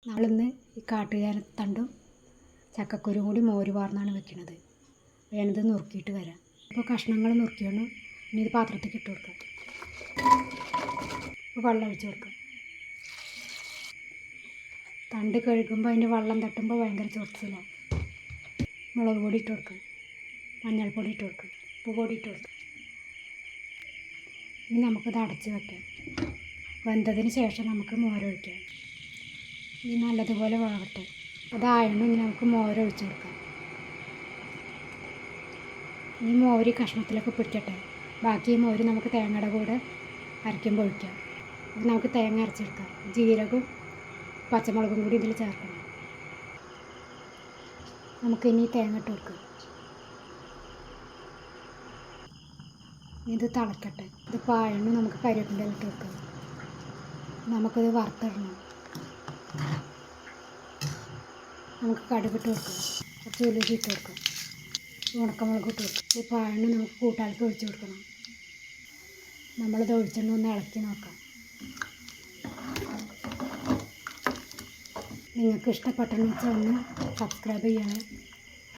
നമ്മളിന്ന് ഈ കാട്ടുചേനത്തണ്ടും ചക്കക്കുരും കൂടി മോര് വാർന്നാണ് വെക്കുന്നത്. വേണത് നുറുക്കിയിട്ട് വരാം. ഇപ്പോൾ കഷ്ണങ്ങൾ നുറുക്കിയാണ് ഇനി ഇത് പാത്രത്തേക്ക് ഇട്ട് കൊടുക്കാം. ഇപ്പോൾ വെള്ളം ഒഴിച്ച് കൊടുക്കാം. തണ്ട് കഴുകുമ്പോൾ അതിൻ്റെ വെള്ളം തട്ടുമ്പോൾ ഭയങ്കര ചൊറിച്ചിലാണ്. മുളക് പൊടി ഇട്ട് കൊടുക്കാം, മഞ്ഞൾപ്പൊടി ഇട്ട് കൊടുക്കാം, ഉപ്പ് പൊടി ഇട്ട് കൊടുക്കാം. ഇനി നമുക്കിത് അടച്ച് വയ്ക്കാം. വെന്തതിന് ശേഷം നമുക്ക് മോരൊഴിക്കാം. ഇനി നല്ലതുപോലെ വേവട്ടെ. അതായണം ഇനി നമുക്ക് മോരൊഴിച്ച് കൊടുക്കാം. ഈ മോര് കഷ്ണത്തിലൊക്കെ പിടിക്കട്ടെ. ബാക്കി ഈ മോര് നമുക്ക് തേങ്ങയുടെ കൂടെ അരയ്ക്കുമ്പോൾ ഒഴിക്കാം. അപ്പോൾ നമുക്ക് തേങ്ങ അരച്ചെടുക്കാം. ജീരകവും പച്ചമുളകും കൂടി ഇതിൽ ചേർക്കണം. നമുക്കിനി തേങ്ങ ഇട്ട് കൊടുക്കാം. ഇത് തിളക്കട്ടെ. ഇത് പായണം നമുക്ക് കരിവേപ്പിൻ്റെ ഇട്ട് കൊടുക്കാം. നമുക്കിത് വറുത്തിടണം. നമുക്ക് കടുകിട്ട് കൊടുക്കാം, കുറച്ച് ഉലുവ ഇട്ട് കൊടുക്കാം, ഉണക്കമുളക് ഇട്ട് കൊടുക്കാം. ഈ പായണം നമുക്ക് കൂട്ടാൾക്ക് ഒഴിച്ച് കൊടുക്കണം. നമ്മളിത് ഒഴിച്ചിട്ട് ഒന്ന് ഇളക്കി നോക്കാം. നിങ്ങൾക്ക് ഇഷ്ടപ്പെട്ടെന്ന് വെച്ചാൽ ഒന്ന് സബ്സ്ക്രൈബ് ചെയ്യണം.